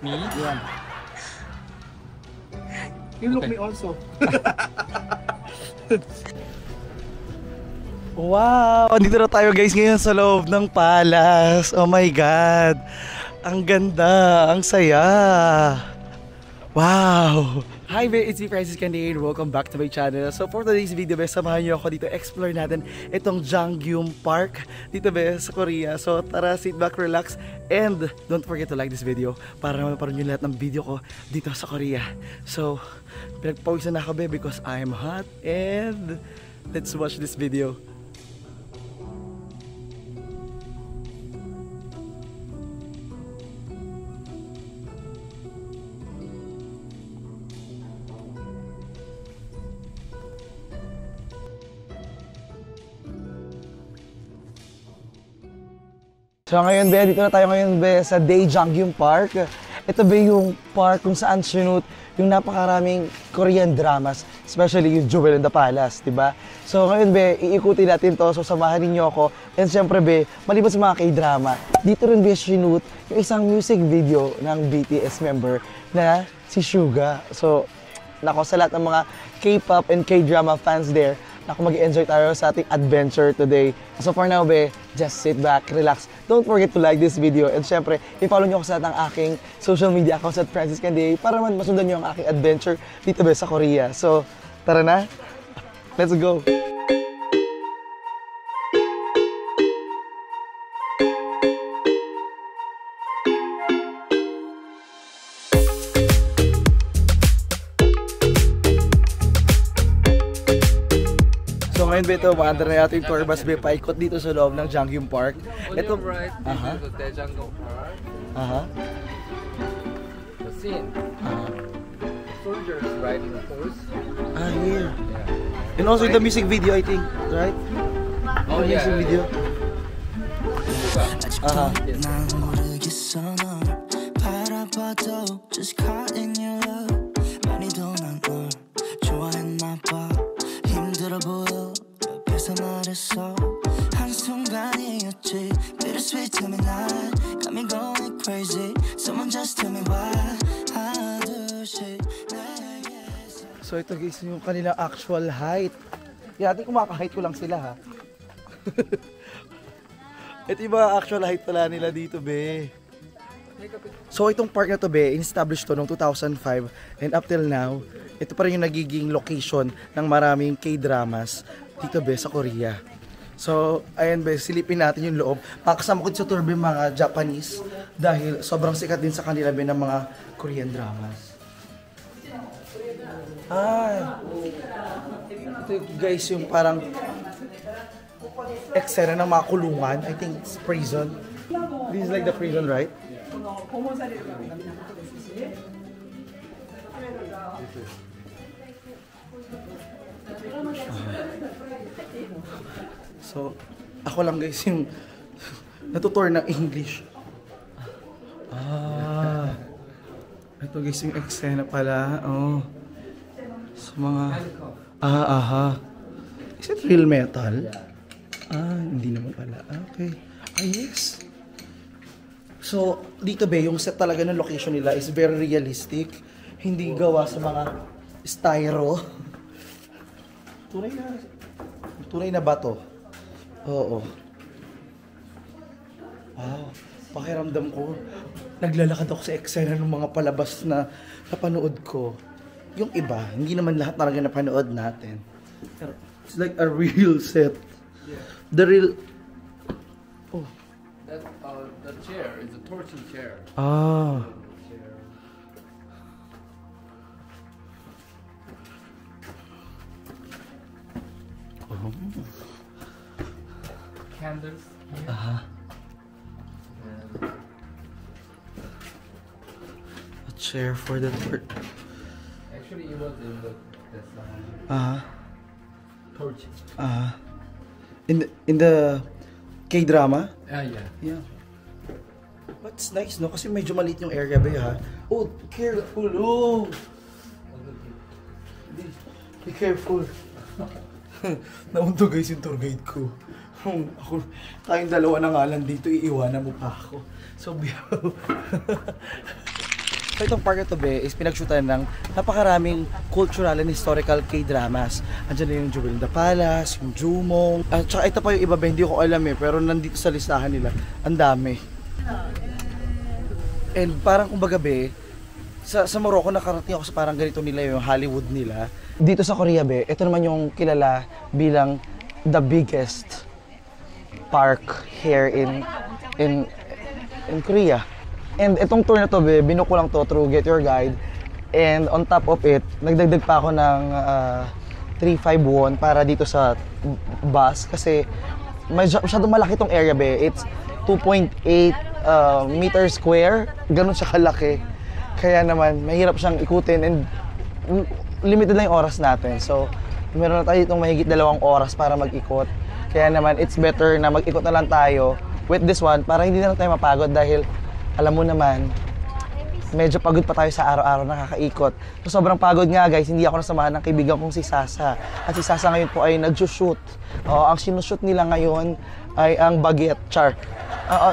Me? Yeah. You look me also. Wow! Andito na tayo guys ngayon sa loob ng palace. Oh my God! Ang ganda! Ang saya! Wow! Hi be, it's me Francis Candian. Welcome back to my channel. So for today's video be, samahan niyo ako dito explore natin itong Janggyum Park dito be sa Korea. So tara, sit back, relax, and don't forget to like this video para maparoon niyo lahat ng video ko dito sa Korea. So pinagpawisan na ako be because I'm hot, and let's watch this video. So ngayon be, dito na tayo ngayon be sa Daejeonggyeom Park. Ito be yung park kung saan sinut yung napakaraming Korean dramas, especially yung Jewel in the Palace, diba? So ngayon be, iikutin natin to, so samahan niyo ako. And syempre be, maliban sa mga K-drama, dito rin be sinut yung isang music video ng BTS member na si Suga. So, nako, sa lahat ng mga K-pop and K-drama fans there, ako mag-enjoy tayo sa ating adventure today. So for now be, just sit back, relax. Don't forget to like this video. And syempre, i-follow nyo ako sa ng aking social media accounts at Francis Candian para man masundan nyo ang aking adventure dito be sa Korea. So, tara na. Let's go. So ngayon be ito, maandar na natin yung tour bus be, paikot dito sa loob ng Janggyum Park. Ito, right, this is the Daejeonggyeom Park. The scene. Soldiers riding a horse. Here. Yeah. And also the music video, I think, right? Oh, The yeah. music video. So ito guys, yung kanilang actual height. Yati kumaka-height ko lang sila ha. Ito yung mga actual height pala nila dito be. So itong park na to be, in-established to noong 2005, and up till now, ito pa rin yung nagiging location ng maraming K-dramas dito be sa Korea. So ayan be, silipin natin yung loob. Makakasama ko sa tour be mga Japanese dahil sobrang sikat din sa kanila be ng mga Korean dramas. Ito guys yung parang eksena ng mga kulungan. I think it's prison. This is like the prison, right? So, ako lang guys yung natutor ng English. Ito guys yung eksena pala. Oh. So mga Is it real metal? Hindi naman pala. Okay. Yes. So, dito be, yung set talaga ng location nila is very realistic. Hindi gawa sa mga styro. Tunay na ba to? Oo. Wow. Pakiramdam ko, naglalakad ako sa eksena ng mga palabas na napanood ko. Yung iba, hindi naman lahat talaga napanood natin. Pero it's like a real set. Yeah. The real... Oh. The chair is a torture chair. Ah. Oh. Candles. A chair for the torture. Actually, it was in the torch. In the K-drama? Yeah. Yeah. But it's nice, no? Kasi medyo maliit yung area ba ha? Oh, careful! Oh! Be careful! Naunto guys yung tour guide ko. Tayong dalawa na nga lang dito, iiwanan mo pa ako. So, So itong park na to be is pinagshootan ng napakaraming cultural and historical K-dramas. Andiyan na yung Jewel in the Palace, yung Jumong, at saka ito pa yung iba ba, hindi ko alam eh, pero nandito sa listahan nila, ang dami. And parang kumbaga be, sa Morocco nakarating ako sa parang ganito nila yung Hollywood nila. Dito sa Korea be, ito naman yung kilala bilang the biggest park here in Korea. And itong tour na to, binuko ko lang to through Get Your Guide. And on top of it, nagdagdag pa ako ng 351 para dito sa bus. Kasi masyadong malaki tong area, be. It's 2.8 meter square. Ganun siya kalaki. Kaya naman, mahirap siyang ikutin and limited lang yung oras natin. So, meron na tayo itong mahigit 2 oras para mag-ikot. Kaya naman, it's better na mag-ikot na lang tayo with this one para hindi na lang tayo mapagod dahil alam mo naman, medyo pagod pa tayo sa araw-araw nakakaikot. So sobrang pagod nga guys, hindi ako nasamahan ng kaibigan kong si Sasa. At si Sasa ngayon po ay nag-shoot. Ang sinushoot nila ngayon ay ang Baguette. Char.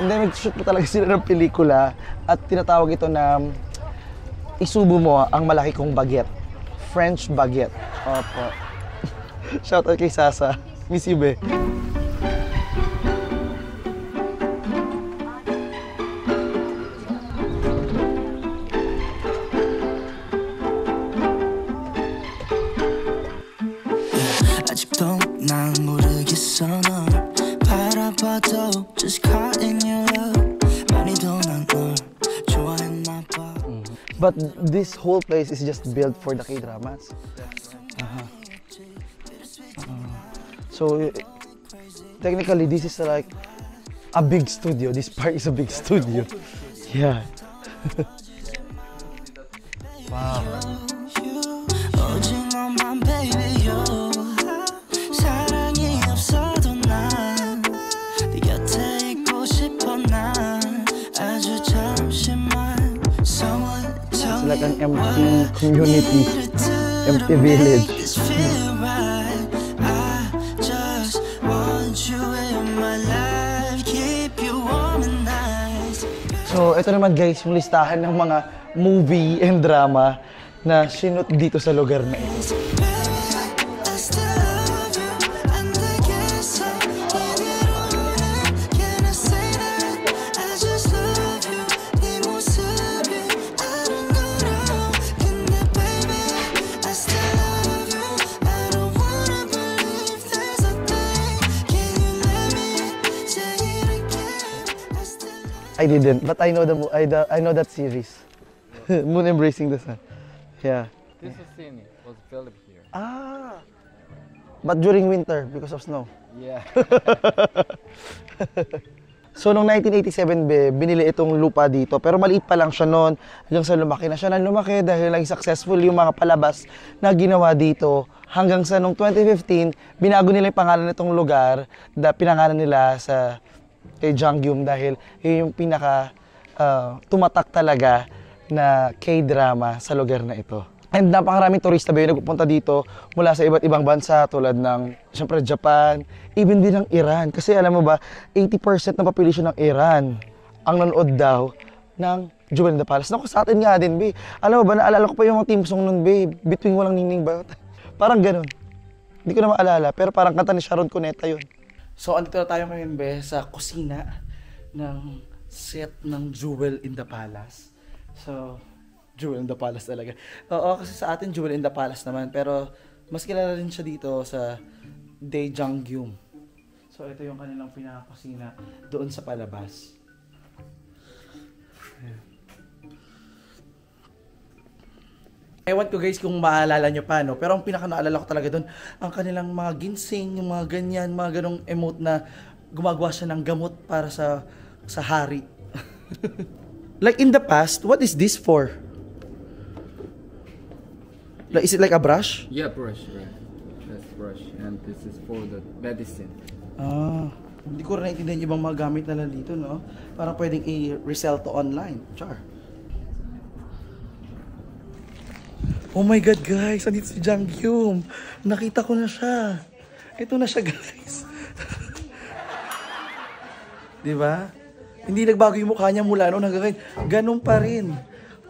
Then nag-shoot po talaga sila ng pelikula at tinatawag ito na isubo mo ang malaki kong baguette. French baguette. Opo. Shoutout kay Sasa. Miss you, be. But this whole place is just built for the K-dramas. So technically, this is like a big studio. This park is a big studio. Yeah. Wow. Like an empty community, empty village. So, ito naman guys, yung listahan ng mga movie and drama na sinut dito sa lugar na ito. I didn't, but I know I know that series. Moon Embracing the Sun. Yeah. This scene was filmed here. Ah. But during winter because of snow. Yeah. So noong 1987 binili itong lupa dito pero maliit pa lang siya noon hanggang sa lumaki na siya ng lumaki dahil naging successful yung mga palabas na ginawa dito hanggang sa noong 2015 binago nila yung pangalan nitong lugar pinangalan nila sa kay Janggyum dahil yun yung pinaka tumatak talaga na K-drama sa lugar na ito. And napakaraming turista ba yung nagpupunta dito mula sa iba't ibang bansa tulad ng siyempre Japan, even din ng Iran. Kasi alam mo ba, 80% ng population ng Iran ang nanood daw ng Jewel in the Palace. Naku, sa atin nga din, be. Alam mo ba, naalala ko pa yung mga team song nun, be. Between Walang Ningning ba? Parang ganun. Hindi ko na maalala, pero parang kanta ni Sharon Cuneta yun. So, andito na tayo ngayon, be, sa kusina ng set ng Jewel in the Palace. So, Jewel in the Palace talaga. Oo, kasi sa atin Jewel in the Palace naman, pero mas kilala rin siya dito sa Daejeongyum. So, ito yung kanilang pinakakusina doon sa palabas. Ayan. Ewan ko guys kung maalala nyo pa, no? Pero ang pinaka-naalala ko talaga doon, ang kanilang mga ginseng, yung mga ganyan, mga ganong emote na gumagawa siya ng gamot para sa hari. Like in the past, what is this for? Like, is it like a brush? Yeah, brush, right. That's brush. And this is for the medicine. Ah, hindi ko rin naintindihan yung mga gamit nila dito, no? Parang pwedeng i-resell to online. Char. Oh my God, guys! Andito si Janggyum. Nakita ko na siya. Ito na siya, guys. Diba? Hindi nagbago yung mukha niya mula noon hanggang ngayon. Ganun pa rin.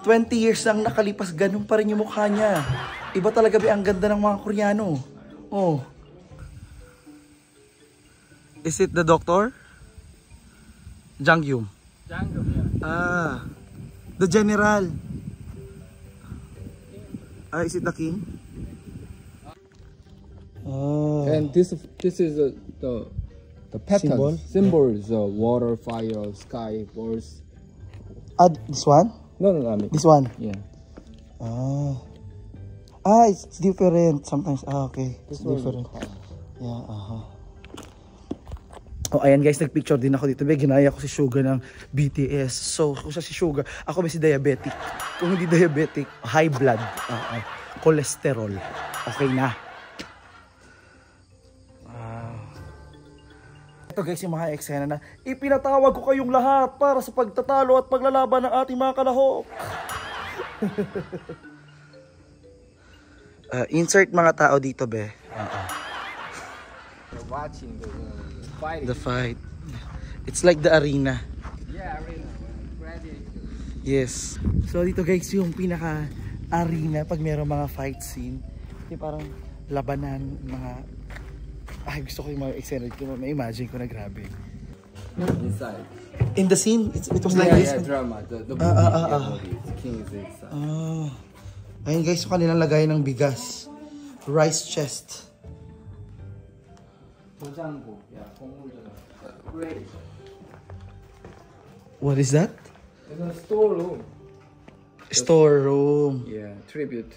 20 years lang nakalipas, ganun pa rin yung mukha niya. Iba talaga be ang ganda ng mga Koreano. Oh. Is it the doctor? Jang-gyum. Jang-gyum, yeah. Ah. The general. Is it the king? Oh. And this is the pattern symbols: water, fire, sky, birds. This one? No, I mean This one? yeah. It's different sometimes. Okay. It's different. Yeah, Oh, ayan guys, nagpicture din ako dito. Ginaya ko si Suga ng BTS. So, kung siya si Suga, ako may si diabetic. Kung hindi diabetic, high blood. Cholesterol. Okay na. Ito guys, yung mga eksena na ipinatawag ko kayong lahat para sa pagtatalo at paglalaban ng ating mga kalahok. Insert mga tao dito, be. Watching the fighting. The fight. It's like the arena. Yeah, arena. Ready. Yes. So dito guys, yung pinaka-arena pag mayroong mga fight scene. Yung parang labanan, mga... Ay, gusto ko yung mga eksena dito. May imagine ko na grabe. Inside. In the scene, it was like this? Yeah, drama. The movie. The king is inside. Ayun guys, yung kanilang lagay ng bigas. Rice chest. Great. What is that? It's a storeroom. Storeroom. Yeah, tribute.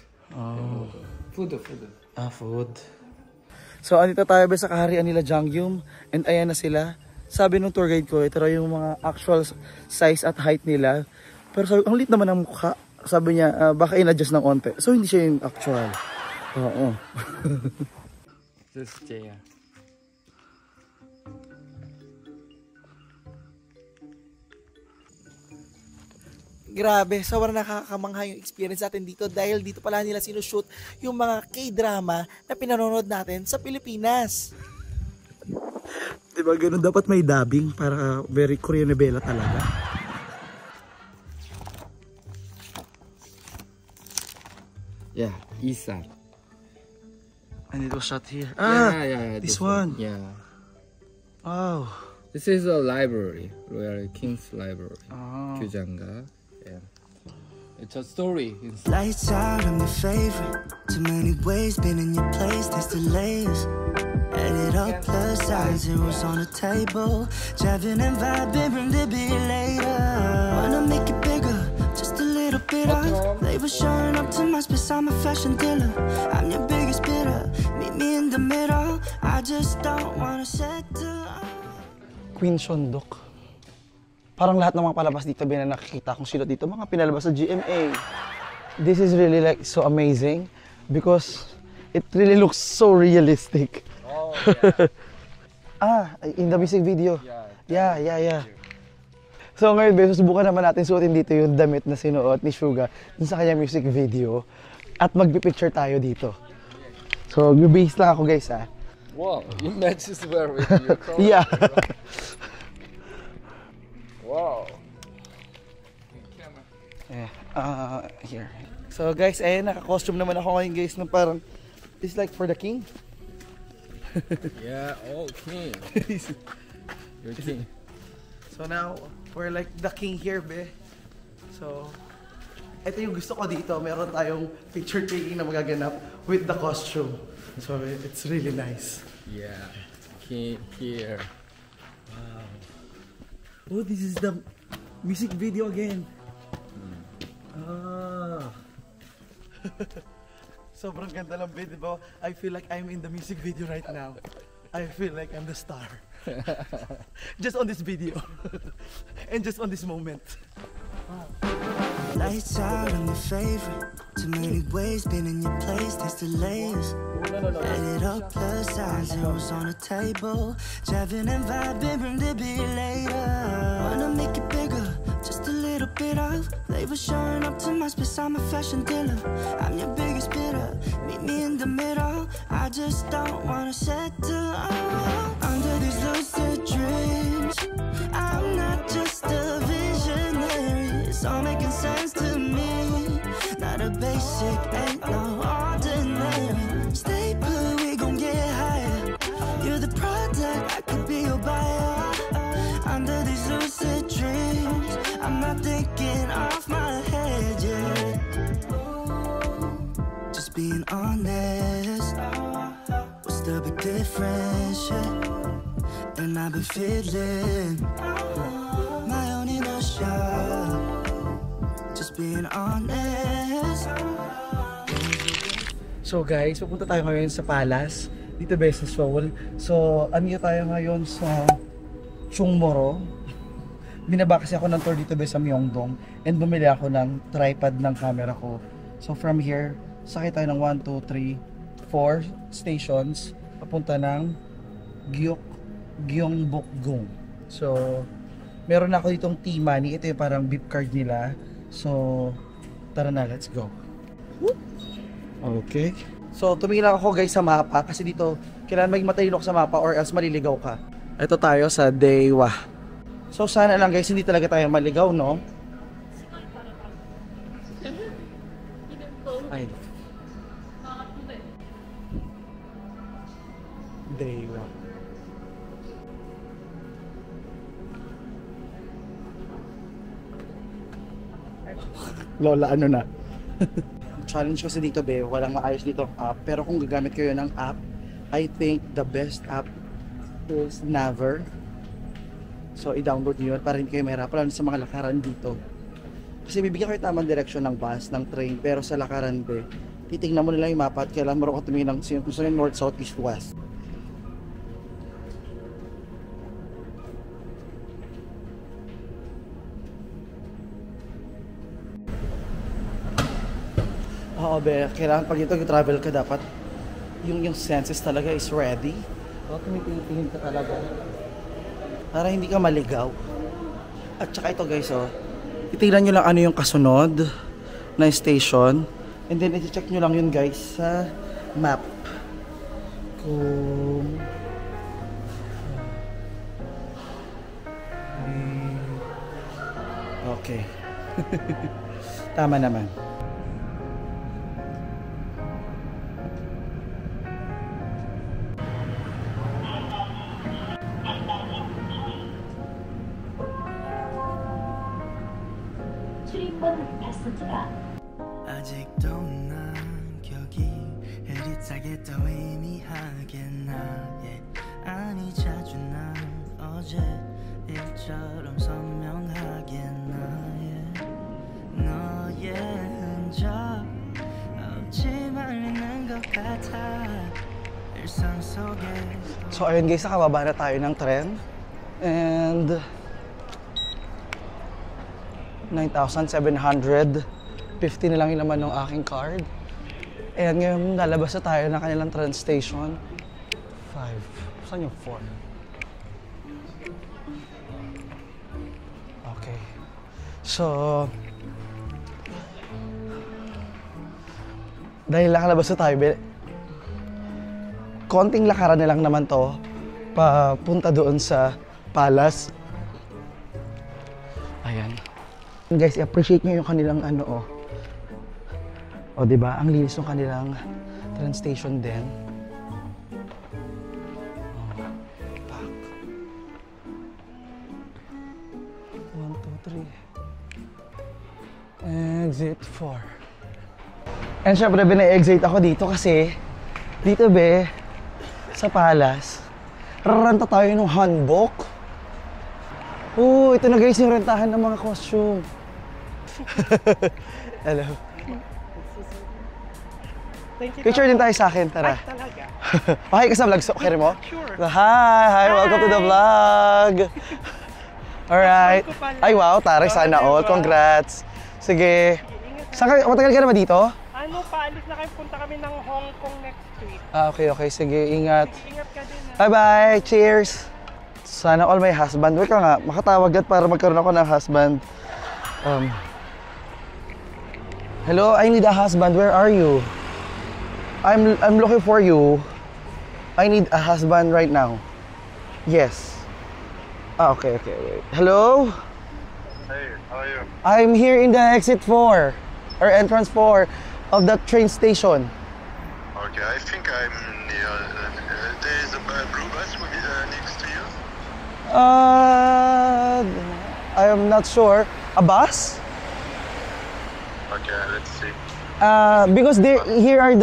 Food. Food. So, andito tayo ba sa kaharian nila Jang-gyum. And ayan na sila. Sabi nung tour guide ko, ito raw yung mga actual size at height nila. Pero sabi, ang lit naman ang mukha. Sabi niya, baka in-adjust ng onte. So, hindi siya yung actual. Oo. This is Jaya. Grabe, sobrang nakakamangha yung experience natin dito dahil dito pala nila sinushoot yung mga K-drama na pinanonood natin sa Pilipinas. Diba ganun dapat may dubbing para very Korean novela talaga. Yeah, Isan. And it was shot here. Yeah, this one. Yeah. Oh. This is a library, Royal King's Library. Oh. 규장가. Yeah. It's a story. Lights out, I'm your favorite. Too many ways, been in your place, there's delays. Add it up, plus size, zeros on the table. Driving and vibing, bring the beat later. Wanna make it bigger, just a little bit of flavor showing up to my space, I'm a fashion dealer. I'm your biggest bidder, meet me in the middle. I just don't wanna settle. Queen Shondok. Parang lahat ng mga palabas dito na nakikita kong sila dito, mga pinalabas sa GMA. This is really like so amazing because it really looks so realistic. Oh, yeah. In the music video. Yeah. So ngayon, susubukan naman natin suotin dito yung damit na sinuot ni Suga dun sa kanyang music video at magpipicture tayo dito. So, base lang ako guys ha. Wow, you matches well with your color. Yeah. Wow. Here. So guys, ayun, naka-costume naman ako ngayon guys na parang it's like for the king. Yeah, oh, king. You're king. So now, we're like the king here, be. So, ito yung gusto ko dito. Meron tayong picture taking na magaganap with the costume. So, it's really nice. Yeah, king here. Oh, this is the music video again. Sobrang ganda ng video, diba? I feel like I'm in the music video right now. I feel like I'm the star. Just on this video. And just on this moment. Lights out, I'm your favorite. Too many ways, been in your place, there's delays. Add it up, plus size, zeros on the table. Driving and vibing, bring the beat later. Wanna make it bigger, just a little bit of flavor showing up to my space, I'm a fashion dealer. I'm your biggest bidder, meet me in the middle. I just don't wanna settle under these lucid dreams. I'm not just a visionary, it's all making sense to me. the basic, ain't no ordinary. Stay put, we gon' get higher. You're the product, I could be your buyer. Under these lucid dreams, I'm not thinking off my head yet. Just being honest, what's the big difference? Yeah. And I've been feeling my own inertia. Just being honest. So guys, pupunta tayo ngayon sa Palace dito ba sa Seoul. So, tayo ngayon sa Chungmoro. Binaba kasi ako ng tour dito ba sa Myeongdong and bumili ako ng tripod ng camera ko. So from here, sakay tayo ng 1, 2, 3, 4 stations papunta ng Gyeongbokgung. So, meron na ako ditong T-Money. Ito yung parang beep card nila. So, tara na, let's go. Okay. So, tumingin lang ako guys sa mapa kasi dito, kailangan maging matalino ka sa mapa or else maliligaw ka. Ito tayo sa Daewha. So, sana lang guys, hindi talaga tayo maligaw, no? Ay. Daewha. Lola, ano na? Challenge kasi dito, be, walang maayos dito app. Pero kung gagamit kayo ng app, I think the best app is Naver. So, i-download nyo yun para hindi kayo mahirapan sa mga lakaran dito. Kasi bibigyan kayo tamang direksyon ng bus, ng train. Pero sa lakaran, be, titignan mo nila yung mapa at kailangan mo rin tumingin ng kung saan yung north, south, east, west. Oo, be, kailangan pag ito travel ka dapat yung senses talaga is ready. O, tumitingin ka talaga para hindi ka maligaw. At saka ito guys, oh, titignan nyo lang ano yung kasunod na station and then i-check nyo lang yun guys sa map kung okay. Tama naman. 아직도 난 기억이 흐릿하게 떠의미하게 나의 아니 자주 난 어제 일처럼 선명하게 나의 너의 흔적 없지만 있는 것 같아 일상 속에. So ayun guys, nakababa na tayo ng tren and 9,750 na lang yung laman ng aking card. And ngayon lalabas na tayo ng kanilang train station 5. Saan yung 4? Okay. So dahil nakalabas na tayo, konting lakaran na lang naman to papunta doon sa Palace. Ayan. Guys, i-appreciate nyo yung kanilang ano, oh. O, diba? Ang linis ng kanilang train station din. Oh, back. 1, 2, 3. Exit 4. And syempre, bina-exit ako dito kasi dito, be, sa Palace, raranta tayo ng hanbok. Oh, ito na guys yung rentahan ng mga costume. Hello. Picture din tayo sa akin, tara. Okay ka sa vlog, so okay mo? Sure. Hi, welcome to the vlog. Alright. Ay wow, taray, sana all. Congrats. Sige. Matagal ka na ba dito? Ano, paalis na kayo, punta kami ng Hong Kong next week. Okay, sige, ingat. Ingat ka din. Bye-bye, cheers. Sana all may husband. Wait ka nga, makatawag at para magkaroon ako ng husband. Hello, I need a husband. Where are you? I'm looking for you. I need a husband right now. Yes. Okay, wait. Hello? Hey, how are you? I'm here in the exit 4. or entrance 4 of the train station. Okay, I think I'm near. There is a blue bus next to you. I am not sure. A bus? Okay, let's see. Because here are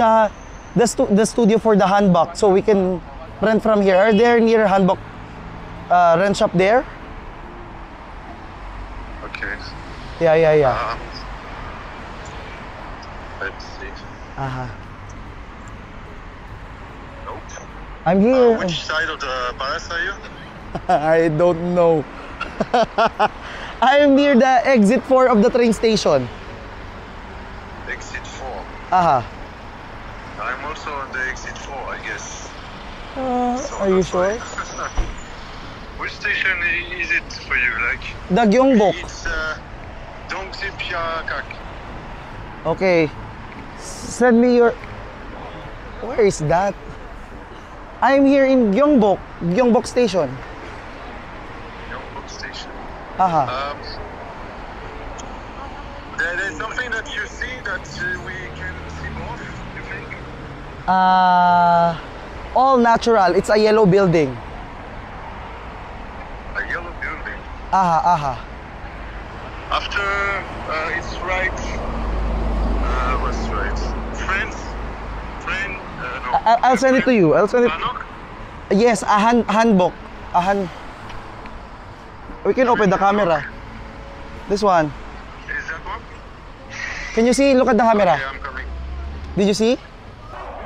the studio for the handbook, so we can rent from here. Are there near handbook rent shop there? Okay. Yeah. Let's see. Nope. I'm here. Which side of the palace are you? I don't know. I am near the exit 4 of the train station. Exit 4. I'm also on the exit 4, I guess. Are you sure? Which station is it for you? Like? The Gyeongbok. It's Dongseupyeongak. Okay. Send me your... Where is that? I'm here in Gyeongbok station. Gyeongbok station. There's something that you see that we can see more, you think? All natural. It's a yellow building. A yellow building. After it's right. What's right? France? No. I'll send it to you. I'll send it. Banok? Yes, a handbook. We can open the camera. This one. Is that one? Can you see? Look at the camera. Okay, I'm coming. Did you see?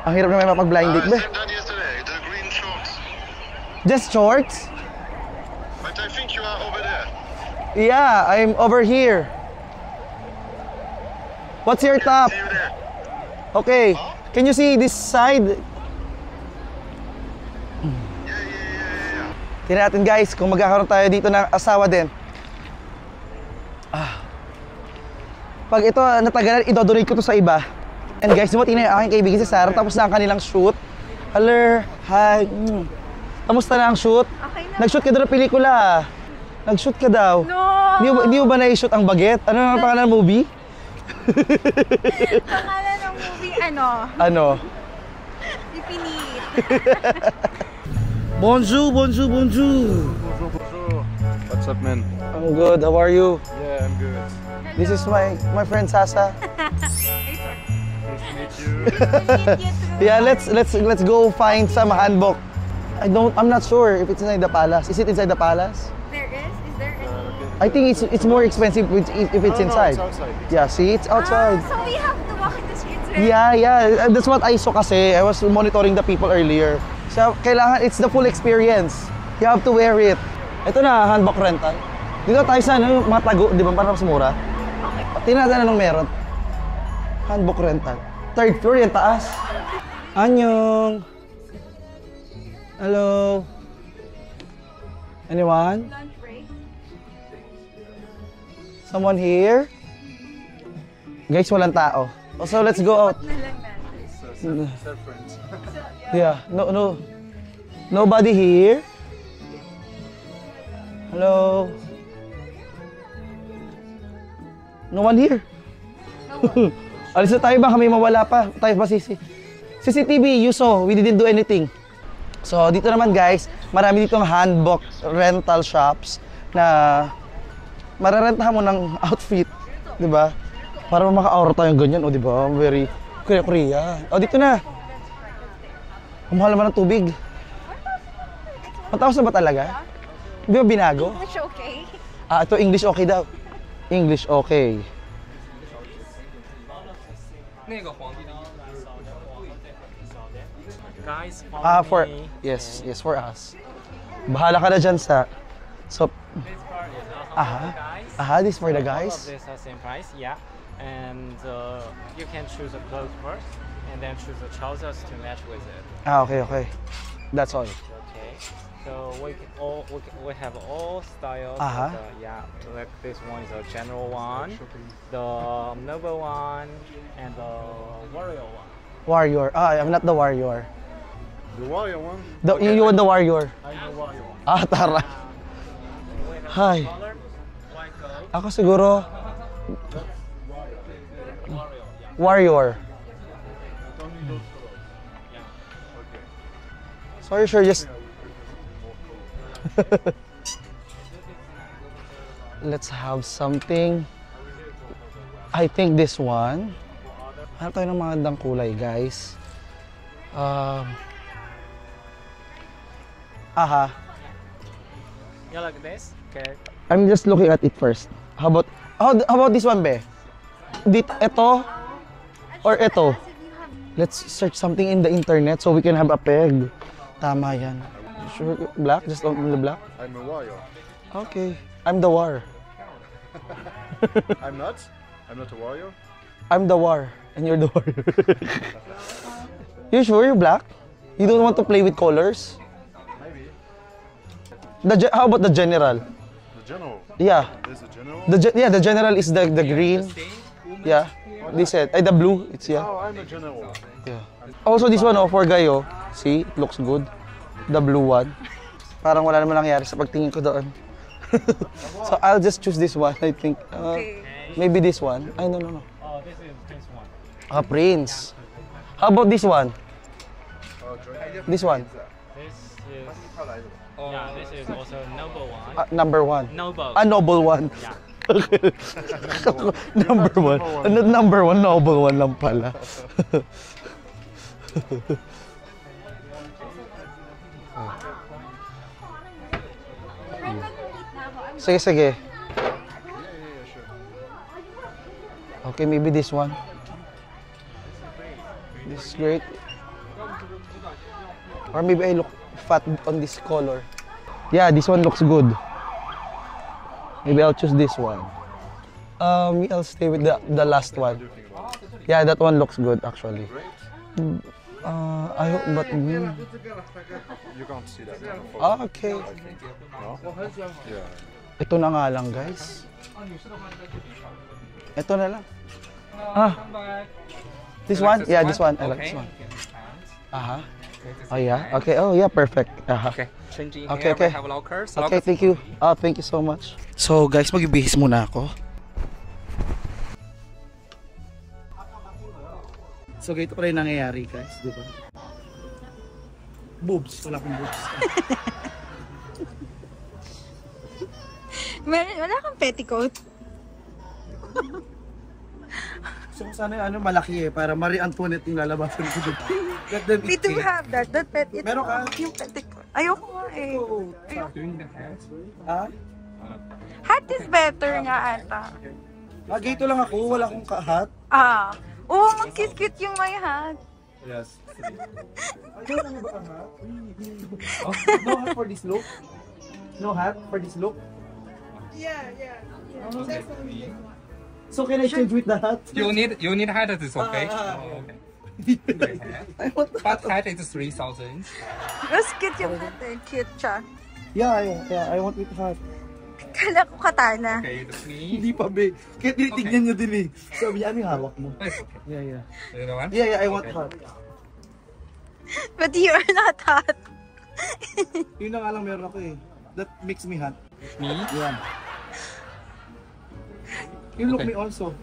Ang hirap naman mapag-blind date ba? Same done yesterday, the green shorts. Just shorts? But I think you are over there. Yeah, I'm over here. What's your top? See you there. Okay. Can you see this side? Yeah. Tingnan natin guys kung magkakaroon tayo dito ng asawa din. Pag ito natagalan, idodonate ko to sa iba. And guys, dumating na yung aking kaibigan si Sarah, tapos na ang kanilang shoot. Hello, hi. Kamusta na ang shoot? Okay na. Nag-shoot ka daw ng pelikula. Nag-shoot ka daw. No! Hindi mo ba na-shoot ang Baget? Ano ang pangalan ng movie? Pangalan ng movie, Ano? Ipinit. Bonjour. What's up, man? I'm good. How are you? Yeah, I'm good. This is my friend Sasa. Yeah, let's go find some handbook. I'm not sure if it's inside the palace. Is it inside the palace? There is? Is there any? I think it's more expensive if it's inside. No, it's outside. Yeah, see, it's outside. So we have to walk in the streets, right? Yeah. That's what I saw kasi. I was monitoring the people earlier. So, kailangan, it's the full experience. You have to wear it. Ito na, handbook rental. Dito tayo sa mga tago, di ba? Parang mas mura. Tingnan natin anong meron. Handbook rental. 3rd floor, yung taas. Annyeong. Hello. Anyone? Lunch break. Someone here? Guys, walang tao. So let's go out. Na lang natin. Yeah, no. Nobody here? Hello? No one here? Alis na tayo, baka may mawala pa. Tayo pa CCTV, you saw, we didn't do anything. So dito naman guys, marami ditong handbook rental shops na mararentahan mo ng outfit, 'di ba? Para maka-aura tayong ganyan, o 'di ba? Very Korea. O dito na. Ang mahal naman ng tubig. 1,000 ba talaga? Di ba binago? English okay? Ito English okay daw. English okay. Guys, For yes, for us. Bahala ka na dyan sa so this part is this for the guys. All of this are same price, yeah. And you can choose a clothes first, and then choose the trousers to match with it. Okay. That's all. Okay. So we have all styles. Like this one is a general one, the noble one, and the warrior one. Warrior. I'm not the warrior. The warrior one? You want the warrior? I'm the warrior one. Tara. We have Hi. color, white gold. Ako siguro. Warrior. Sorry, sure, just... Let's have something. I think this one. Hanap tayo ng magandang kulay, guys. You like this? Okay. I'm just looking at it first. How about this one, be? Ito or ito? Let's search something in the internet so we can have a peg. Tama yan. Sure, black? Just only black? I'm a warrior. Okay. I'm the war. I'm not? I'm not a warrior? I'm the war, and you're the warrior. You sure you're black? You don't want to play with colors? Maybe. How about the general? The general? Yeah. There's a general? The general is the green. Yeah. They said, the blue. It's yeah. Oh, I'm a general. Yeah. Also this one, for guy, oh. See, it looks good. The blue one. Parang wala naman nangyari sa pagtingin ko doon. So I'll just choose this one, I think. Maybe this one. Ay, no. Oh, this is Prince one. Prince. How about this one? This one. This is... yeah, this is also noble one. Number one. Noble. Noble one. Yeah. Number one. Number one, noble one lang pala. Sige. Okay, maybe this one. This is great. Or maybe I look fat on this color. Yeah, this one looks good. Maybe I'll choose this one. I'll stay with the last one. Yeah, that one looks good actually. I hope, but you can't see that. Okay. No? Yeah. Ito na nga lang, guys. Ito na lang. This one? Yeah, this one. I like this one. Oh yeah. Okay. Oh yeah. Perfect. Okay. Changing Okay. here. We have lockers. Okay. Thank you. Thank you so much. So guys, mag-ibihis muna ako. So ganito pala yung nangyayari, guys, di ba? Boobs. Wala akong boobs. Wala kang petticoat. So sana malaki para Marie Antoinette yung lalabasan ko dito. Let them We do have that. That Meron ka? Yung petticoat. Ayoko nga eh. Hat is better nga ata. Gito lang ako. Wala akong hat. Oo, mag-cute yung may hat. Yes. No hat for this look? No hat for this look? Yeah. So can I change with the hat? You need hat. It's okay. Okay. But hat is 3,000. Mas cute yung hat eh. Cute siya. Yeah. I want with hat. Kala ko katana. Okay, that's me. Hindi pa, be. Kaya tinitignan nyo din eh. Sabi niya, ano yung hawak mo? It's okay. Yeah. Do you want? Yeah, I want hat. But you're not hot. Yun na nga lang meron ako eh. That makes me hot. Me? Yeah. You look me also.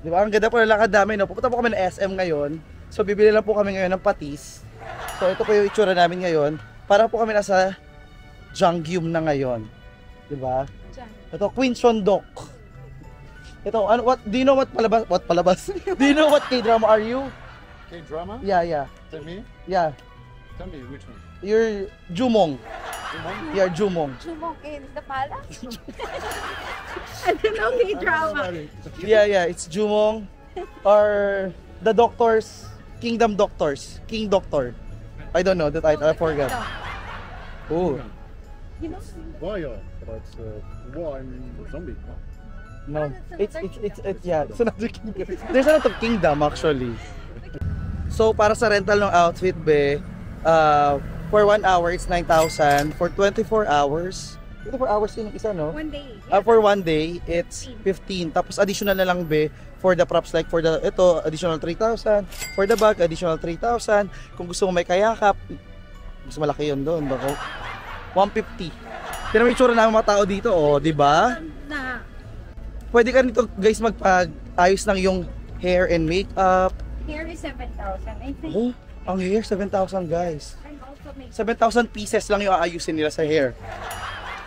Di ba? Ang ganda po ng lakad namin. No? Pupunta po kami ng SM ngayon. So bibili lang po kami ngayon ng patis. So ito po yung itsura namin ngayon. Para po kami nasa Janggyum na ngayon. Di ba? Ito, Quincheon-dok. Ito, do you know what palabas? Do you know what K-drama are you? K-drama? Yeah. Tell me? Yeah. Tell me which one? You're Jumong. Yeah, Jumong. Jumong in the palace? I don't know K-drama. Yeah, it's Jumong. Or the doctors, Kingdom Doctors. King Doctor. I don't know that I forgot. Oh. Warrior. But war and zombie. No. It's yeah. It's another kingdom. There's another kingdom actually. So para sa rental ng outfit, be, for 1 hour it's 9,000. For 24 hours, 24 hours yung isa, no? 1 day. For 1 day, it's 15. Tapos additional na lang, be, for the props, like for the, ito, additional 3,000. For the bag, additional 3,000. Kung gusto mo may kayakap, mas malaki yun doon, bako. 150. Pero may itsura namin mga tao dito, oh, di ba? pwede ka nito guys magpag-ayos ng yung hair and makeup. Hair is 7,000, I think. Oh, ang hair 7,000 guys. I'm also making 7,000 pieces lang yung aayusin nila sa hair.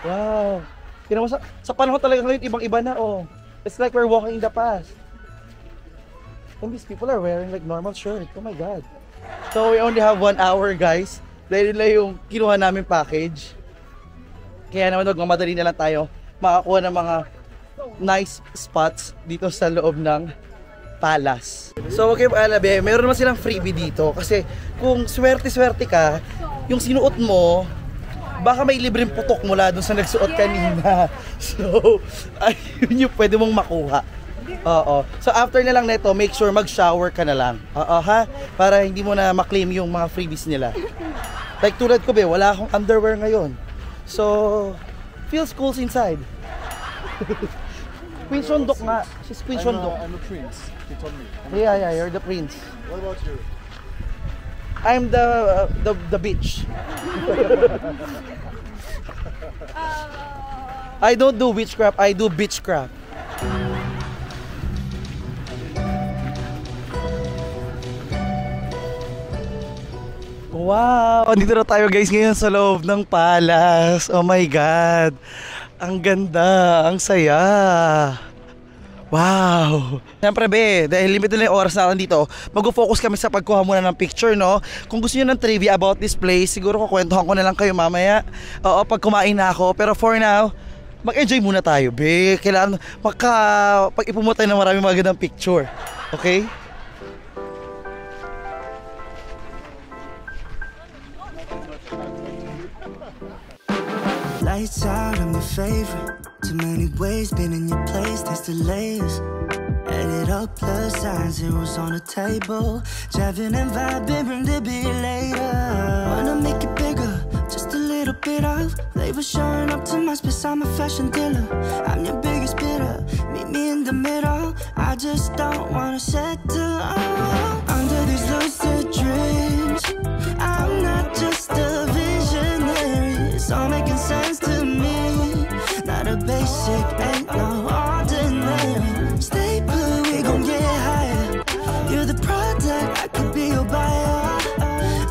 Wow. Tingnan mo sa panahon talaga ngayon, ibang-iba na oh. It's like we're walking in the past. And these people are wearing like normal shirt. Oh my God. So we only have 1 hour guys. Dahil nila yung kinuha namin package. Kaya naman magmamadali na lang tayo makakuha ng mga nice spots dito sa loob ng palace. So okay alabe, meron naman silang freebie dito kasi kung swerte-swerte ka, yung sinuot mo, baka may libreng putok mula dun sa nagsuot kanina. So, ayun yung pwede mong makuha. Oo. So after na lang neto, make sure mag-shower ka na lang. Oo ha? Para hindi mo na maklaim yung mga freebies nila. Like tulad ko wala akong underwear ngayon. So, feels cool inside. Queen Shondok nga. She's Queen Shondok. I'm a prince. He told me. Yeah, you're the prince. What about you? I'm the bitch. I don't do witchcraft, I do bitchcraft. Wow! Andito na tayo guys ngayon sa loob ng palace. Oh my God! Ang ganda! Ang saya! Wow! Siyempre dahil limited na yung oras natin dito, mag-focus kami sa pagkuha muna ng picture, no? Kung gusto nyo ng trivia about this place, siguro kukwentuhan ko na lang kayo mamaya. Oo, pag kumain na ako. Pero for now, mag-enjoy muna tayo, Kailangan pag-ipon mo tayo ng maraming magandang picture. Okay? Lights out, I'm your favorite. Too many ways, been in your place, there's delays. Add it up, plus sign, zeros on the table. Driving and vibing, bring the beat later. Wanna make it bigger, just a little bit of flavor showing up to my space, I'm a fashion dealer. I'm your biggest bidder, meet me in the middle. I just don't wanna settle under these lucid dreams. I'm not just a visionary, it's all making sense to me. Not a basic, ain't no ordinary. Stay put, we gon' get higher. You're the product, I could be your buyer.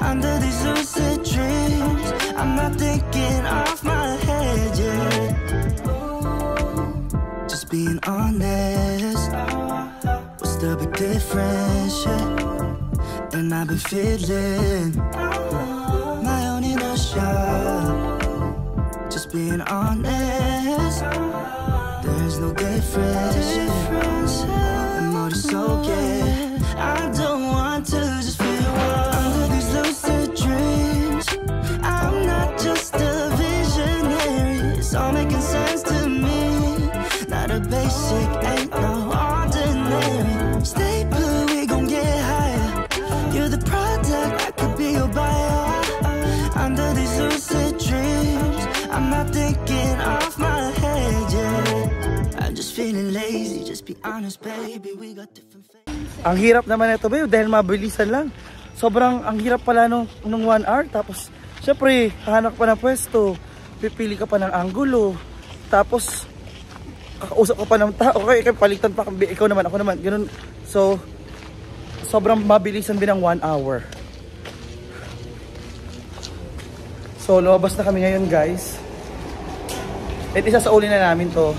Under these lucid dreams, I'm not thinking off my head yet. Just being honest, what's the big difference? Yeah. And I've been feeling my own inertia. Just being honest, there's no difference. I'm already so good. I don't want to just feel under these lucid dreams. I'm not just a visionary, it's all making sense to me. Not a basic, ain't no ordinary. Stay put, we gon' get higher. You're the product, I could be your buyer. Under these lucid dreams, I'm not thinking off my head yet. I'm just feeling lazy, just be honest baby, we got different faces. Ang hirap naman ito dahil mabilisan lang. Sobrang ang hirap pala nung 1 hour. Tapos syempre hahanap pa ng pwesto, pipili ka pa ng anggulo, tapos kakausap ka pa ng tao, okay, palitan pa, ikaw naman, ako naman, ganun. So sobrang mabilisan din ang 1 hour. So lumabas na kami ngayon guys. At isa sa uli na namin to.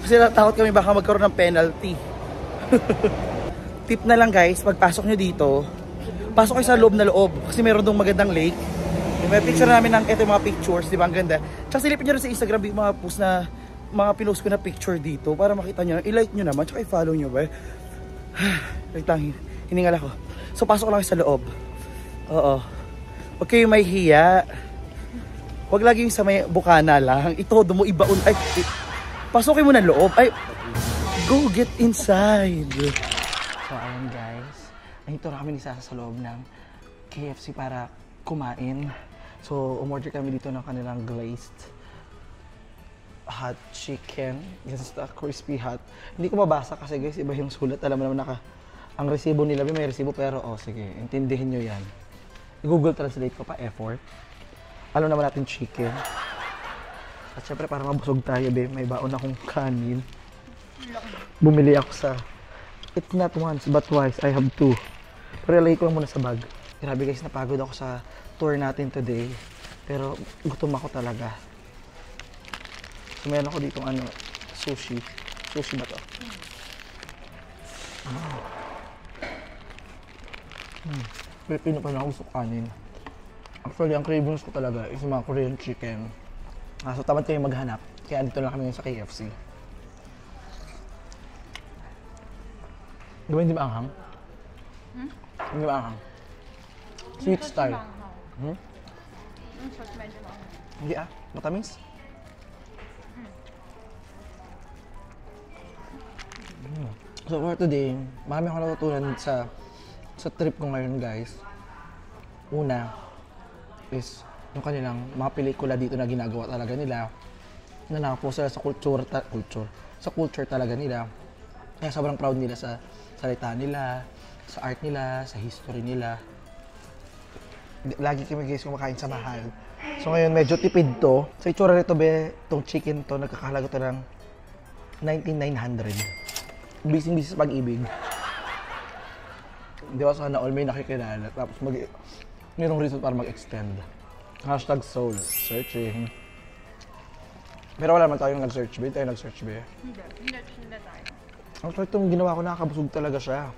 Kasi natakot kami baka magkaroon ng penalty. Tip na lang guys, pagpasok nyo dito, pasok kayo sa loob na loob. Kasi meron dong magandang lake. May picture namin ng ito yung mga pictures, di ba? Ang ganda. Tsaka silipin nyo rin sa Instagram yung mga post na, mga pinost ko na picture dito para makita nyo. I-like nyo naman, tsaka i-follow nyo ba? Wait lang, hiningal ako. So pasok lang kayo sa loob. Oo. Huwag kayo may hiya. Huwag lagi yung sa may bukana lang. Ito, mo ibaon. Ay, pasukin mo na loob. Ay, go get inside. So, ayun guys. Nandito na kami ni Sasa sa loob ng KFC para kumain. So, umorder kami dito ng kanilang glazed hot chicken. Yes, the crispy hot. Hindi ko mabasa kasi guys, iba yung sulat. Alam mo naman ang resibo nila, may resibo pero sige, intindihin nyo yan. I-Google Translate ko pa, effort. Alam naman natin chicken. At syempre para mabusog tayo, may baon akong kanin. Bumili ako sa, it's not once but twice, I have two. Pero ilagay ko lang muna sa bag. Grabe guys, napagod ako sa tour natin today. Pero gutom ako talaga. So meron ako ditong ano, sushi. Sushi ba to? Pilipino pa na ako gusto kanin. Actually, ang cravings ko talaga is mga Korean chicken. So tamad kayo maghanap. Kaya dito lang kami sa KFC. Gawin di ba anghang? Hindi ba anghang? Sweet style. Yung sauce medyo maanghang. Hindi matamis? So for today, marami akong natutunan sa trip ko ngayon guys. Una is yung kanilang mga pelikula dito na ginagawa talaga nila. Na nakapost sila sa culture talaga nila. Kaya sobrang proud nila sa salita nila, sa art nila, sa history nila. Lagi kami guys kumakain sa mahal. So ngayon medyo tipid to. Sa itsura nito tong chicken to, nagkakahalaga to ng 19,900. Bising-bising sa pag-ibig. Di ba sana all may nakikilala. Tapos mayroong reason para mag-extend. #soul. Searching. Pero wala naman tayong nag-search ba? Tayo nag-search ba? Hindi tayo. Ang so, itong ginawa ko, nakakabusog talaga siya.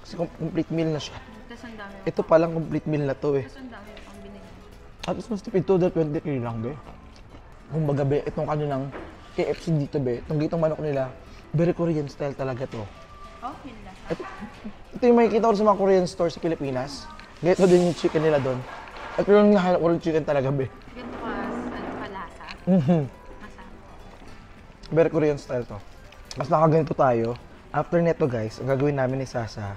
Kasi complete meal na siya. Tapos ang dami. Ito palang complete meal na to Tapos ang dami pang binili. At mas tipid to, 23 lang be. Kumbaga be, itong kanilang KFC dito be, itong gitong manok nila, very Korean style talaga to. Oh, yun lang. Ito yung makikita ko sa mga Korean store sa Pilipinas. Ganito din yung chicken nila doon. Ito yung nahanap ko ng chicken talaga be. Ganito kalasa. Masarap. Very Korean style to. Mas nakaganito tayo. After neto guys, ang gagawin namin ni Sasa,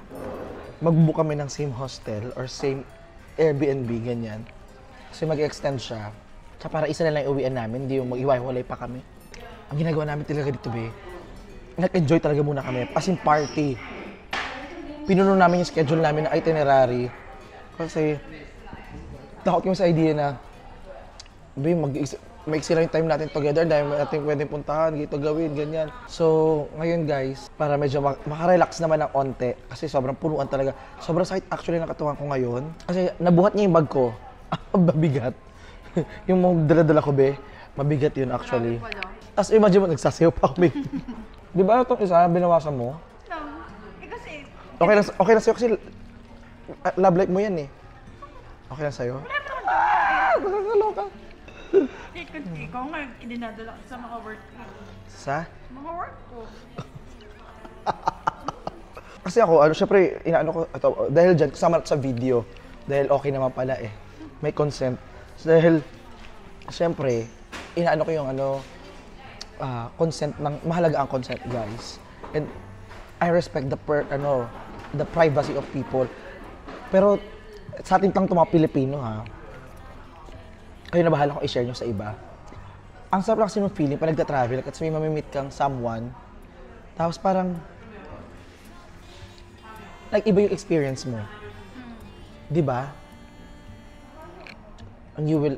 mag-book kami ng same hostel or same Airbnb, ganyan. Kasi mag-extend siya. Tsaka para isa na lang iuwian namin, hindi yung mag-iwalay pa kami. Ang ginagawa namin talaga dito be, nag-enjoy talaga muna kami, as in party. Pinuno namin yung schedule namin ng itinerary. Kasi, takot kami sa idea na, maiksi lang yung time natin together dahil natin pwedeng puntahan, dito gawin, ganyan. So, ngayon guys, para medyo makarelax naman ng onte, kasi sobrang punuan talaga. Sobrang sakit actually ng katawan ko ngayon. Kasi nabuhat niya yung bag ko. Mabigat. Yung mga dala-dala ko be, mabigat yun actually. Tapos imagine mo, nagsasayaw pa kami. Di ba itong isa, binawasan mo? No. Kasi... Okay na sa'yo kasi love life mo yan eh. Okay na sa'yo? Nakakaloka. Ikaw nga, idinadala sa mga work ko. Sa? Mga work ko. Kasi ako, syempre, inaano ko, dahil dyan, kasama sa video. Dahil okay naman pala eh. May consent. So, dahil, syempre, inaano ko yung consent ng mahalaga ang consent guys, and I respect the privacy of people, pero sa atin lang mga Pilipino ha, kayo na bahala kung i-share nyo sa iba. Ang sarap lang kasi ng feeling pag nagta-travel kasi may mamimit kang someone tapos parang like iba yung experience mo, di ba? And you will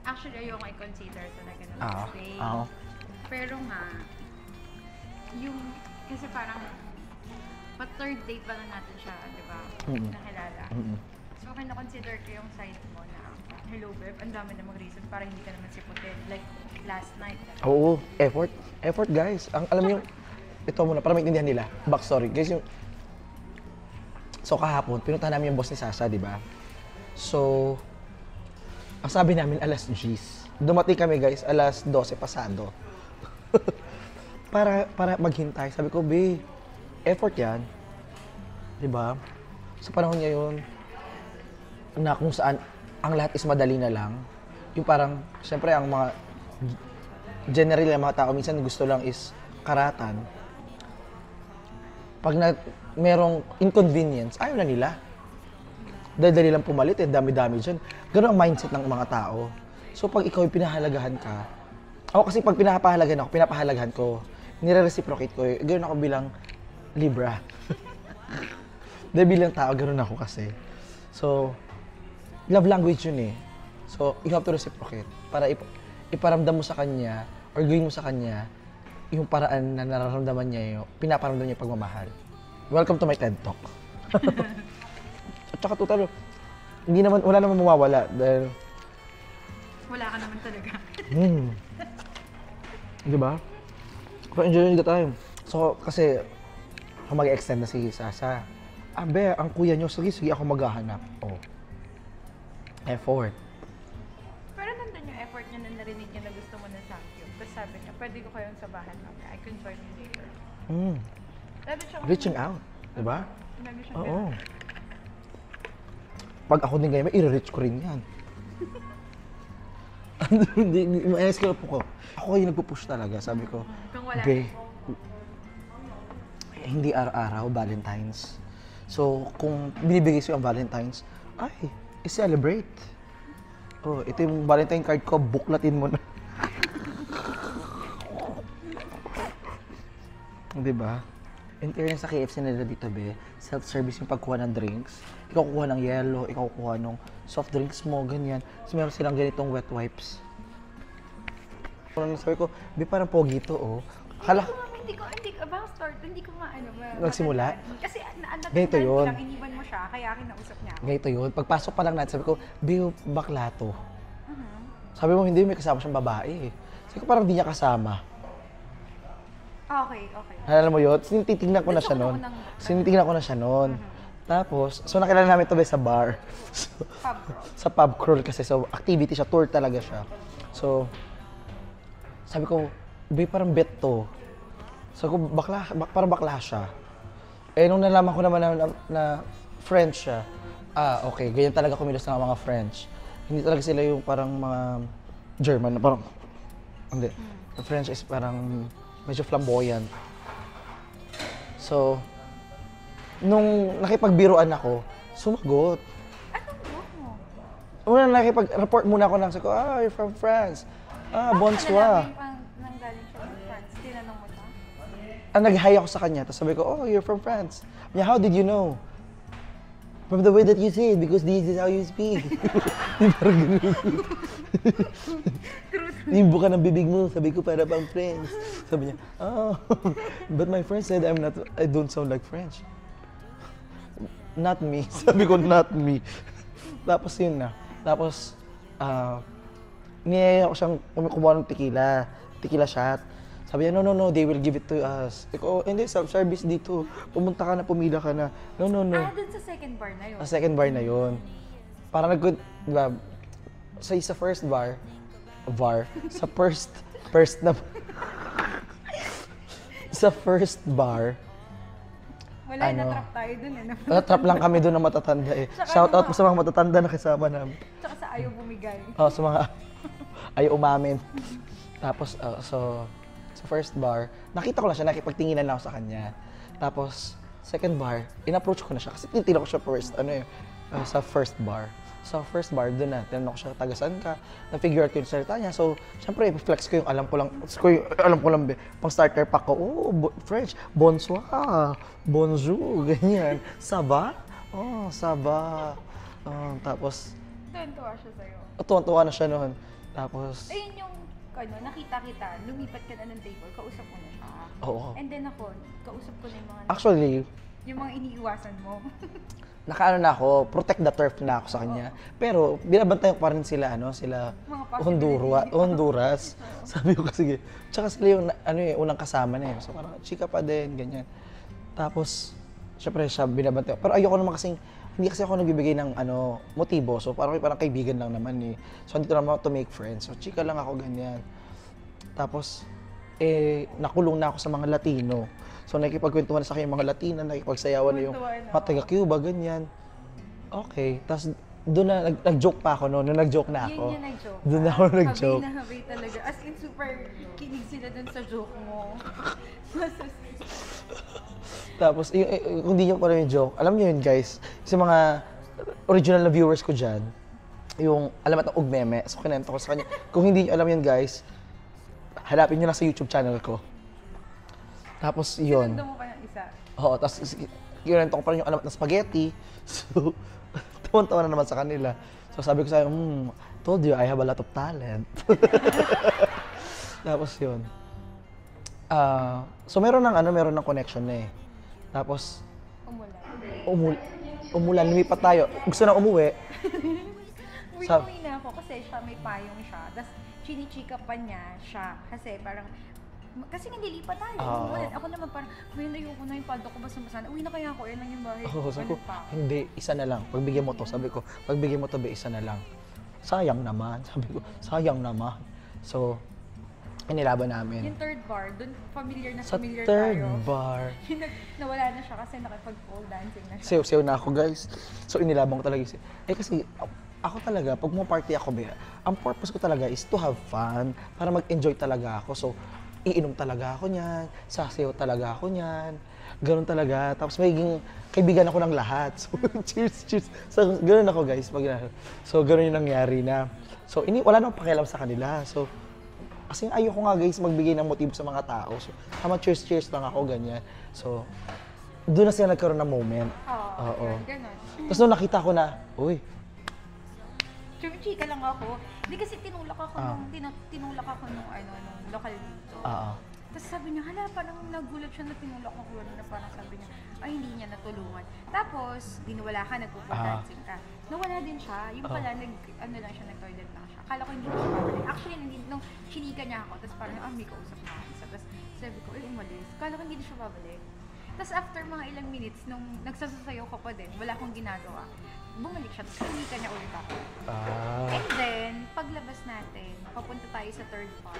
actually ayoko i-consider talaga ng stay. Pero nga, yung, kasi parang, third date pa lang natin siya, di ba? Nakilala. So, okay na-consider ko yung side mo na, hello babe, ang dami namang reason para hindi ka naman siputin. Like, last night. Oo, effort. Effort guys. Alam niyo, ito muna, para maintindihan nila. Backstory. Guys, so kahapon, pinuntahan namin yung boss ni Sasa, di ba? So, ang sabi namin, alas 10. Dumating kami guys, alas 12 pasado. para maghintay. Sabi ko, be, effort yan. Diba? Sa panahon ngayon, na kung saan ang lahat is madali na lang. Yung parang, siyempre, ang mga generally ang mga tao minsan gusto lang is karatan. Pag merong inconvenience, ayaw na nila. Dali lang pumalit dami-dami dyan. Ganun ang mindset ng mga tao. So pag ikaw yung pinahalagahan ka, ako kasi pag pinapahalagahan ko, nire-reciprocate ko, ganoon ako bilang Libra. Dahil bilang tao, ganoon ako kasi. So, love language yun eh. So, you have to reciprocate para iparamdam mo sa kanya or gawin mo sa kanya yung paraan na nararamdaman niya yung pinaparamdam niya yung pagmamahal. Welcome to my TED Talk. At saka total, wala naman mawawala dahil... Wala ka naman talaga. Diba? So, enjoy the time. So, kasi, mag-extend na si Sasa. Abe, ang kuya nyo, sige, ako maghahanap. Oh. Effort. Pero nandun yung effort niya na narinig niya na gusto mo na Samgyup. Tapos sabi niya, pwede ko kayong sabahan mamaya. I can join you later. Reaching out. Diba? Lagi siya Oo. Pag ako din ganyan, i-reach ko rin yan. Ma-escalate po ko. Ako yung nagpo-push talaga. Sabi ko, Be, hindi araw-araw, Valentine's. So, kung binibigay sa'yo ang Valentine's, ay, i-celebrate. Oh, ito yung Valentine card ko, buklatin mo na. Diba? In fairness sa KFC nila dito, Be, self-service yung pagkuha ng drinks. Ikaw kukuha ng yellow, ikaw kukuha ng soft drinks mo, ganyan. So, meron silang ganitong wet wipes. Sabi ko, Be, parang pogi to, oh. Akala... Hindi ko, about start, hindi ko Nagsimula? Kasi ganito yun. lang, iniwan mo siya, kaya kinausap niya ako. Ganito yun. Pagpasok pa lang natin, sabi ko, Be, bakla to. Sabi mo, hindi, may kasama siyang babae, eh. Sabi ko, parang di niya kasama. Okay. Alam mo yun? Sinitingnan ko na siya noon. Sinitingnan ko na siya noon. Tapos, so nakilala namin ito sa bar. So, sa pub crawl kasi. So, activity siya, tour talaga siya. So, sabi ko, Be, parang bet to. Sabi ko, parang bakla siya. Eh, nung nalaman ko naman na French siya, okay, ganyan talaga kumilos ng mga French. Hindi talaga sila yung parang mga German na parang, hindi. The French is parang medyo flamboyant. So, nung nakipagbiruan ako, sumagot. Anong joke mo? Una nakipag-report muna ako lang. Sabi ko, you're from France. Bonsoir. Nanggaling siya from France. Tinanong mo siya? Nag-hi ako sa kanya. Tapos sabi ko, you're from France. Yeah, how did you know? From the way that you say it, because this is how you speak. Parang ganun. Nimbo ka ng bibig mo. Sabi ko, para bang French. Sabi niya, but my friend said I don't sound like French. Not me. Sabi ko, not me. Tapos yun na. Tapos, niyaya ko siyang kumuha ng tequila shot. Sabi niya, no, they will give it to us. Iko, hindi, self-service dito. Pumunta ka na, pumila ka na. No. Dun sa second bar na yun? Sa second bar na yun. Parang diba, sa first bar, sa first bar, wala, natrap tayo dun eh. Natrap lang kami dun na matatanda eh. Shout out po sa mga matatanda na kasama namin. Tsaka sa ayaw bumigay. Sa mga ayaw umamin. Tapos, sa first bar, nakita ko lang siya, nakipagtinginan lang ako sa kanya. Tapos, second bar, in-approach ko na siya. Kasi tinitingnan ko siya sa first bar. Sa first bar, doon na, tinanong ko siya, taga-saan ka? Na-figure out ko yung salita niya. So, syempre, flex ko yung alam ko lang, pang starter pack ko, French, bonsoir, bonjour, ganyan. Saba? Saba. Tapos, tuwan-tuwa siya sa'yo. Tuwan-tuwa na siya noon. Tapos, ayun yung, nakita kita, lumipat ka na ng table, kausap mo na siya. Oo. And then ako, kausap ko na yung mga... Actually, yung mga iniiwasan mo. nakaano na ako, protect the turf na ako sa kanya. Pero, binabantayan ko pa rin sila, sila Honduras. Sabi ko kasi, tsaka sila yung, unang kasama na eh. So parang, chika pa din, ganyan. Tapos, syempre siya binabantayan. Pero ayoko naman kasing, hindi kasi ako nagbibigay ng motibo. So parang kaibigan lang naman eh. So dito naman to make friends. So chika lang ako ganyan. Tapos nakulong na ako sa mga Latino. So nakikipagkwentuhan sa akin yung mga Latina, nakikipagsayawan na yung mga taga-Cuba, ganyan. Okay. Tapos doon na nag-joke pa ako noon. Nung nag-joke na ako. Yun yung nag-joke. Doon ako nag-joke. Habay na habay talaga. As in super kinig sila dun sa joke mo. Tapos, kung di nyo pa rin yung joke, alam nyo yun guys, sa mga original na viewers ko dyan, yung alamat ng ugmeme, so kinento ko sa kanya. Kung hindi nyo alam yun guys, hanapin nyo lang sa YouTube channel ko. Tapos yun. Sinando mo pa ng isa? Oo, tapos kinento ko pa rin yung alamat ng spaghetti. So, tawa-tawa na naman sa kanila. So sabi ko sa told you I have a lot of talent. Tapos yun. So meron ng connection na eh. Tapos, umulan, lumipat tayo. Gusto na umuwi. Umuwi na ako kasi siya may payong siya. Tapos, chinichika pa niya siya. Kasi parang, kasi nililipat tayo. Ako naman parang, ngayon ayoko na yung paldo ko basta-basta. Uwi na kaya ako, yan lang yung bahay. Sabi ko, hindi, isa na lang. Pagbigyan mo to, sabi ko, pagbigyan mo to, isa na lang. Sayang naman, sabi ko, sayang naman. So, inilaban namin. Yung third bar, dun familiar na sa familiar third tayo. bar. Nawala na siya kasi nakipag-pole dancing na siya. Sayo-sayo na ako, guys. So, inilaban ko talaga. Kasi, ako talaga, pag party ako, ang purpose ko talaga is to have fun, para mag-enjoy talaga ako. So, iinom talaga ako niyan, sasayaw talaga ako niyan, ganun talaga. Tapos magiging kaibigan ako ng lahat. So, cheers. So, ganun ako, guys. So, ganun yung nangyari na. So, wala nang pakialam sa kanila. So, kasi ayoko nga, guys, magbigay ng motibo sa mga tao. So, cheers lang ako, ganyan. So, doon na sila nagkaroon ng moment. Oo. Ganun. Tapos nung nakita ko na, uy. Chika lang ako. Hindi kasi tinulak ako nung lokal dito. Tapos sabi niya, hala, parang nagulat siya na tinulak ako. Na parang sabi niya, ay, hindi niya natulungan. Tapos, dinawala ka, nagpo-dancing ka. Nawala din siya. Yung pala, nag-toilet lang siya. Akala ko hindi ko siya babalik. Actually, nung chinika niya ako, tapos parang, may kausap na ako. Tapos sabi ko, umalis. Akala ko hindi siya babalik. Tapos after mga ilang minutes, nung nagsasasayaw ko pa din, wala akong ginagawa. Bumalik siya, tapos chinika niya ulit ako. And then, paglabas natin, papunta tayo sa third bar.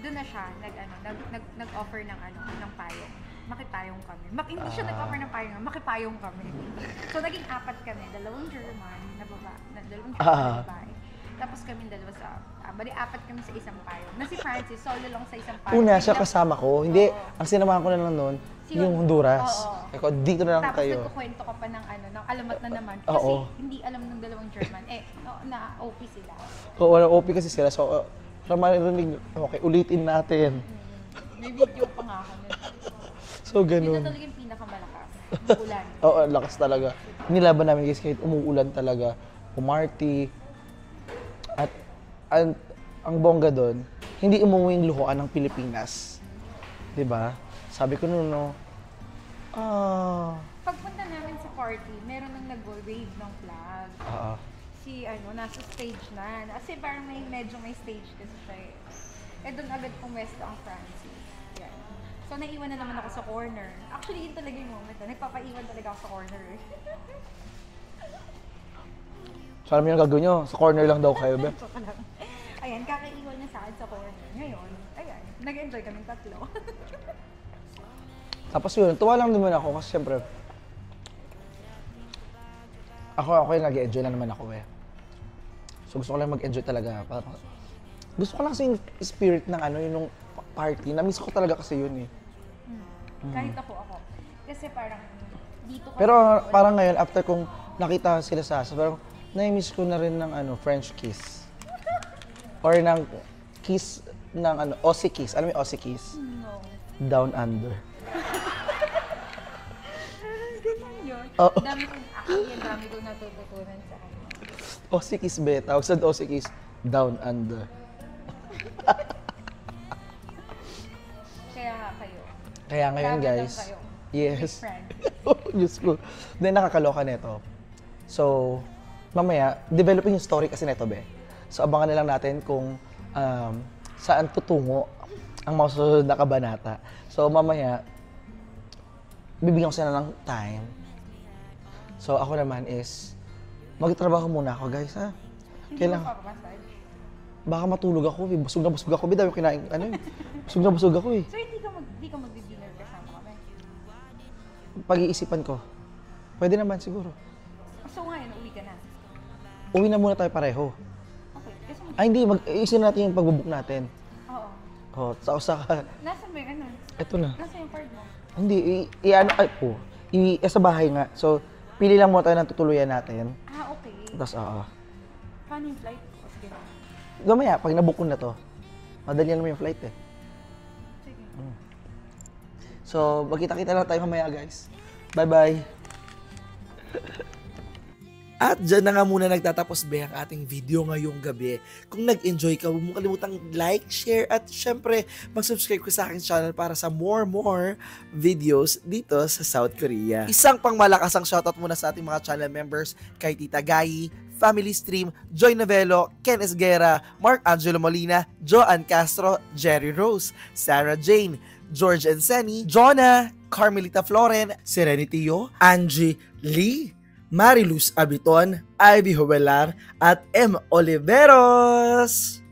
Doon na siya, nag-offer ng payong. Makipayong kami. Hindi siya nag-offer ng payong, makipayong kami. So, naging 4 kami. 2 German na babae. Tapos kami dalawa sa, 4 kami sa isang payong. Na si Francis, solo lang sa isang payong. Una, siya kasama ko. Hindi, ang sinamahan ko na lang noon, yung Honduras. Eko, dito na lang tapos kayo. Tapos nagkukwento ka pa ng alamat na naman. Kasi hindi alam ng 2 German. Na OP sila. Oo, OP kasi sila. So, para marinig, okay, ulitin natin. May video pa nga ako. So, ganun. Yun na talaga yung pinakamalakas. Ulan. Oo, lakas talaga. Nilaban namin guys kahit umuulan talaga. Pumarty. At ang bongga doon, hindi umuwi yung luhoan ng Pilipinas. 'Di ba? Sabi ko noon, Pagpunta namin sa party, meron nang nag-wave ng flag. Si nasa stage na. Kasi parang medyo may stage kasi siya eh. Doon agad pumwesto ang Francis. Yan. So, naiwan na naman ako sa corner. Actually, yun talaga yung moment. Nagpapaiwan talaga ako sa corner eh. So, alam niyo ang gagawin niyo? Sa corner lang daw kayo, be? Ayan, kakaiwan niya sa akin sa corner. Ngayon, ayan, nag-enjoy kaming 3. Tapos yun, tuwa lang naman ako kasi syempre, ako yung nag-enjoy lang naman ako eh. So gusto ko lang mag-enjoy talaga. Parang, gusto ko lang kasi yung spirit ng yung party. Na-miss ko talaga kasi yun eh. Kahit ako. Kasi parang dito kasi... Pero parang ngayon, after kong nakita sila sa asa, parang na-miss ko na rin ng French kiss. Or ng kiss ng Aussie kiss. Alam mo yung Aussie kiss? No. Down under. Ganun yun. Dami kong natututunan sa kanya. Aussie kiss be. Tawag sa Aussie kiss, down under. Kaya nga kayo. Kaya ngayon guys. Kayo. Yes. Diyos ko. Then nakakaloka nito. So, mamaya, developing yung story kasi nito be. So, abangan na lang natin kung saan tutungo ang mga susunod na kabanata. So, mamaya, bibigyan ko sila ng time. So, ako naman is, magtrabaho muna ako, guys, ha? Kailangan. Baka matulog ako, eh. Busog na busog ako. Bida yung kinain, busog na busog ako, eh. So, hindi ka magdi-dinner kasama kami? Pag-iisipan ko. Pwede naman, siguro. So, ngayon, uwi ka na? Uwi na muna tayo pareho. Okay. Ay, hindi. Mag-iisin natin yung pag-book natin. Oo. Saka. Nasaan ba yung Ito na. Nasaan yung card mo? Hindi. Sa bahay nga. So, pili lang muna tayo ng tutuluyan natin. Okay. Tapos, Paano yung flight? Sige. Gamaya, pag nabook ko na to, madali naman yung flight eh. Sige. So, magkita-kita lang tayo mamaya, guys. Bye-bye. At dyan na nga muna nagtatapos be ang ating video ngayong gabi. Kung nag-enjoy ka, huwag mo kalimutang like, share, at syempre mag-subscribe ko sa aking channel para sa more videos dito sa South Korea. Isang pang malakas ang shoutout muna sa ating mga channel members kay Tita Gayi, Family Stream, Joy Novello, Ken Esguera, Mark Angelo Molina, Joanne Castro, Jerry Rose, Sarah Jane, George Enseni, Jonah, Carmelita Floren, Serenity Yo, Angie Lee, Mariluz Abiton, Ivy Huelar, at M. Oliveros.